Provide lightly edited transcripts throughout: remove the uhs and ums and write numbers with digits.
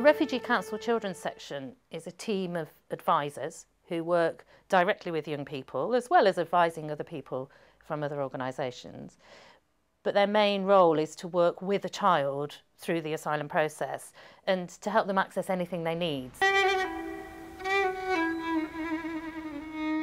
The Refugee Council Children's Section is a team of advisors who work directly with young people, as well as advising other people from other organisations. But their main role is to work with a child through the asylum process and to help them access anything they need. They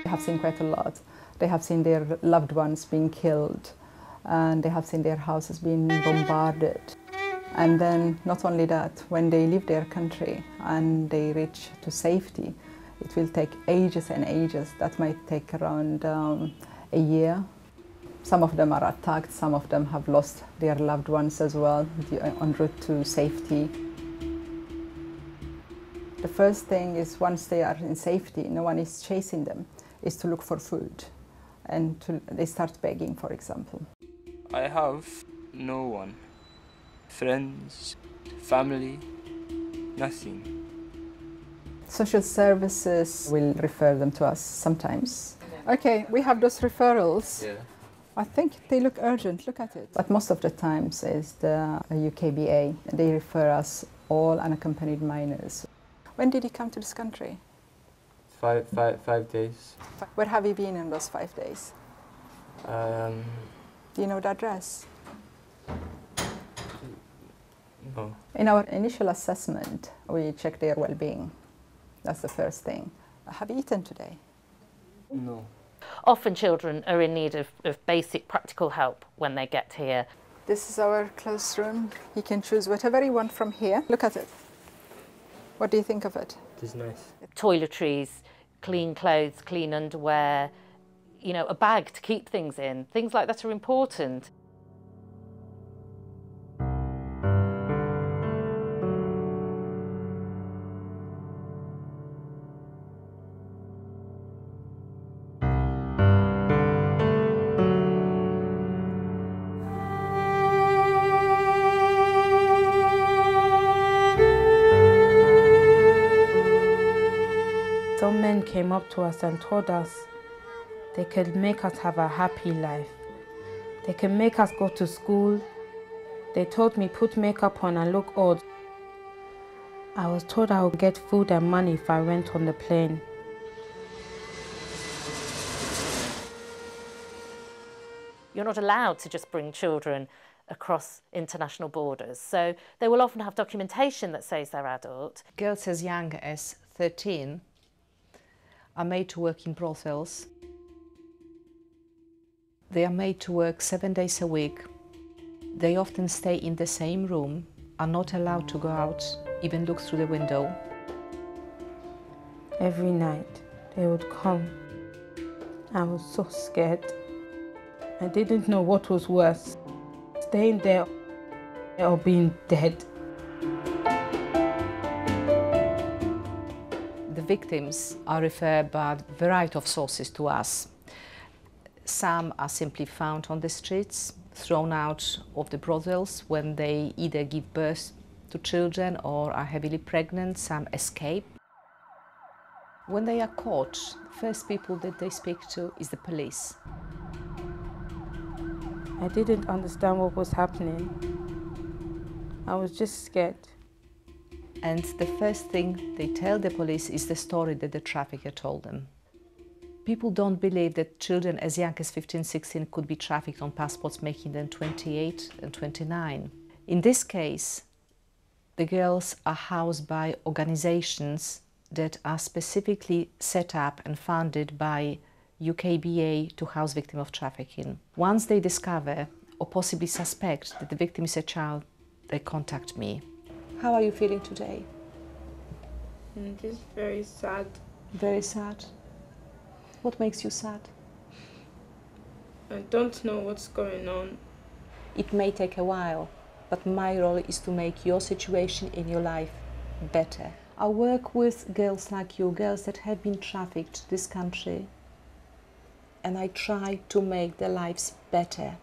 have seen quite a lot. They have seen their loved ones being killed, and they have seen their houses being bombarded. And then not only that, when they leave their country and they reach to safety, it will take ages and ages. That might take around a year. Some of them are attacked, some of them have lost their loved ones as well en route to safety. The first thing is, once they are in safety, no one is chasing them, is to look for food, and they start begging, for example. I have no one. Friends, family, nothing. Social services will refer them to us sometimes. Okay, we have those referrals. Yeah. I think they look urgent, look at it. But most of the times is the UKBA. They refer us all unaccompanied minors. When did you come to this country? 5 days. Where have you been in those 5 days? Do you know the address? No. In our initial assessment, we check their well-being. That's the first thing. Have you eaten today? No. Often children are in need of basic practical help when they get here. This is our classroom. You can choose whatever you want from here. Look at it. What do you think of it? It is nice. Toiletries, clean clothes, clean underwear, you know, a bag to keep things in. Things like that are important. Some men came up to us and told us they could make us have a happy life. They can make us go to school. They told me put makeup on and look odd. I was told I would get food and money if I went on the plane. You're not allowed to just bring children across international borders, so they will often have documentation that says they're adult. Girls as young as 13 are made to work in brothels. They are made to work 7 days a week. They often stay in the same room, are not allowed to go out, even look through the window. Every night they would come. I was so scared. I didn't know what was worse, staying there or being dead. The victims are referred by a variety of sources to us. Some are simply found on the streets, thrown out of the brothels when they either give birth to children or are heavily pregnant. Some escape. When they are caught, the first people that they speak to is the police. I didn't understand what was happening. I was just scared. And the first thing they tell the police is the story that the trafficker told them. People don't believe that children as young as 15, 16 could be trafficked on passports making them 28 and 29. In this case, the girls are housed by organizations that are specifically set up and funded by UKBA to house victims of trafficking. Once they discover or possibly suspect that the victim is a child, they contact me. How are you feeling today? Just very sad. Very sad. What makes you sad? I don't know what's going on. It may take a while, but my role is to make your situation in your life better. I work with girls like you, girls that have been trafficked to this country, and I try to make their lives better.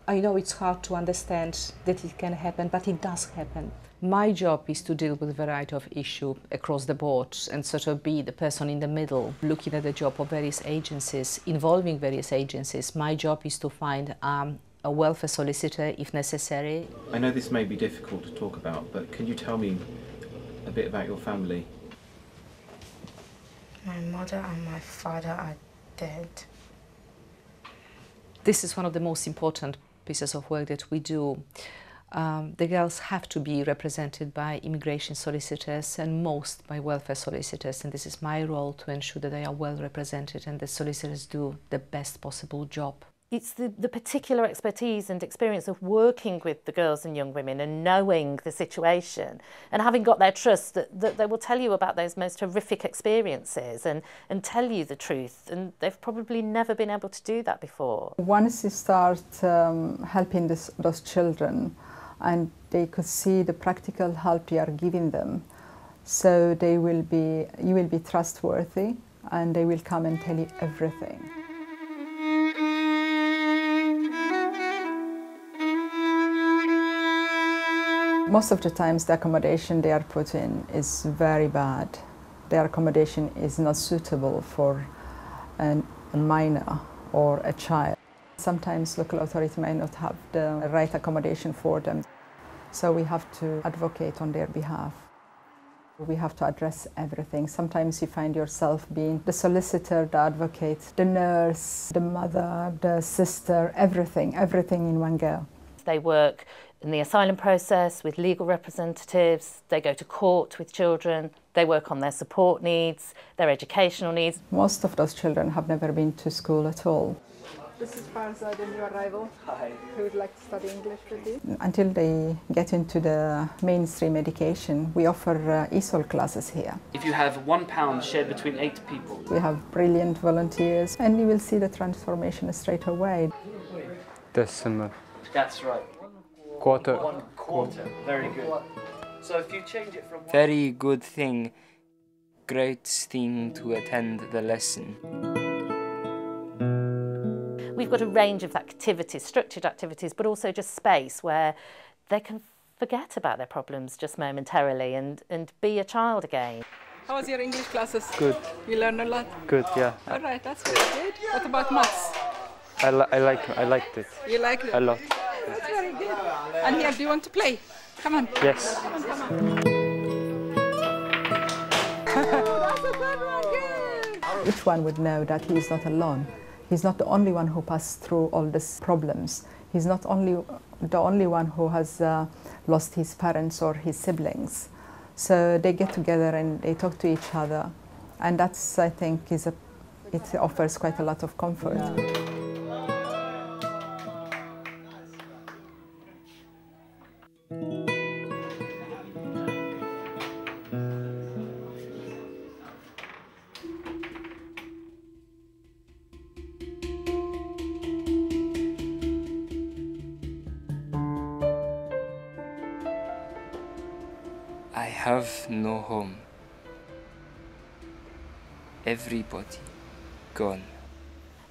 I know it's hard to understand that it can happen, but it does happen. My job is to deal with a variety of issues across the board and sort of be the person in the middle, looking at the job of various agencies, involving various agencies. My job is to find a welfare solicitor if necessary. I know this may be difficult to talk about, but can you tell me a bit about your family? My mother and my father are dead. This is one of the most important pieces of work that we do. The girls have to be represented by immigration solicitors and most by welfare solicitors, and this is my role to ensure that they are well represented and the solicitors do the best possible job. It's the particular expertise and experience of working with the girls and young women and knowing the situation and having got their trust that they will tell you about those most horrific experiences and tell you the truth, and they've probably never been able to do that before. Once you start helping those children and they could see the practical help you are giving them, so you will be trustworthy and they will come and tell you everything. Most of the times the accommodation they are put in is very bad. Their accommodation is not suitable for a minor or a child. Sometimes local authority may not have the right accommodation for them. So we have to advocate on their behalf. We have to address everything. Sometimes you find yourself being the solicitor, the advocate, the nurse, the mother, the sister, everything in one go. They work in the asylum process with legal representatives, they go to court with children, they work on their support needs, their educational needs. Most of those children have never been to school at all. This is Farza, the new arrival. Hi. Who would like to study English with you? Until they get into the mainstream education, we offer ESOL classes here. If you have £1 shared between 8 people. We have brilliant volunteers and you will see the transformation straight away. Decimal. That's right. Quarter. 1/4. Very good. So if you change it from Very good thing. Great thing to attend the lesson. We've got a range of activities, structured activities, but also just space where they can forget about their problems just momentarily and be a child again. How was your English classes? Good. You learned a lot? Good, yeah. All right, that's very good. What about maths? I liked it. You liked it? A lot. That's very good. And here, do you want to play? Come on. Yes. Come on. That's a good one, good. Each one would know that he is not alone. He's not the only one who passed through all these problems. He's not the only one who has lost his parents or his siblings. So they get together and they talk to each other. And that's, I think, it offers quite a lot of comfort. Yeah. I have no home. Everybody gone.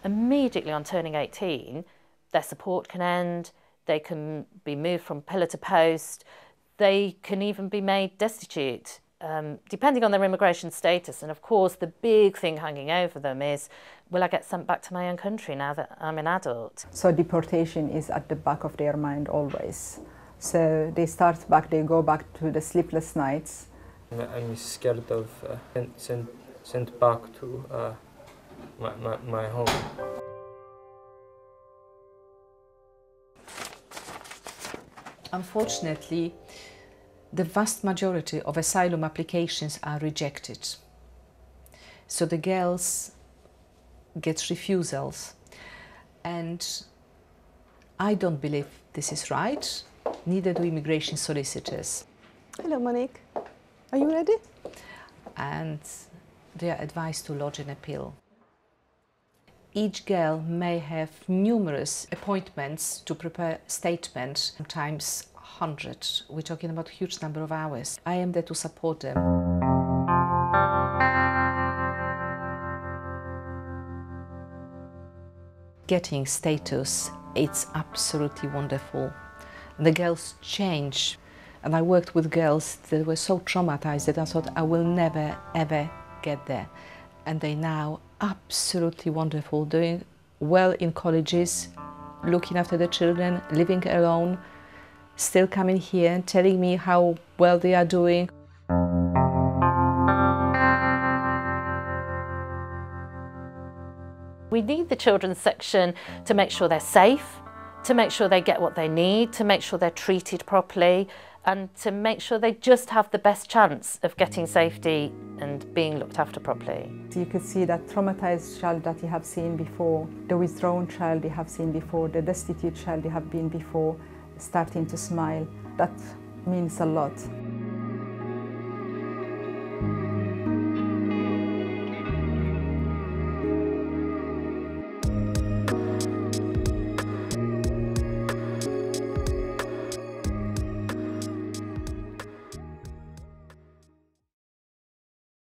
Immediately on turning 18, their support can end, they can be moved from pillar to post, they can even be made destitute, depending on their immigration status. And of course, the big thing hanging over them is, will I get sent back to my own country now that I'm an adult? So deportation is at the back of their mind always. So they go back to the sleepless nights. I'm scared of sent back to my home. Unfortunately, the vast majority of asylum applications are rejected. So the girls get refusals. And I don't believe this is right. Neither do immigration solicitors. Hello, Monique. Are you ready? And they are advised to lodge an appeal. Each girl may have numerous appointments to prepare statements, sometimes 100. We're talking about a huge number of hours. I am there to support them. Getting status, it's absolutely wonderful. The girls change. And I worked with girls that were so traumatized that I thought I will never, ever get there. And they now absolutely wonderful, doing well in colleges, looking after the children, living alone, still coming here and telling me how well they are doing. We need the children's section to make sure they're safe, to make sure they get what they need, to make sure they're treated properly, and to make sure they just have the best chance of getting safety and being looked after properly. So you could see that traumatized child that you have seen before, the withdrawn child you have seen before, the destitute child you have been before, starting to smile. That means a lot.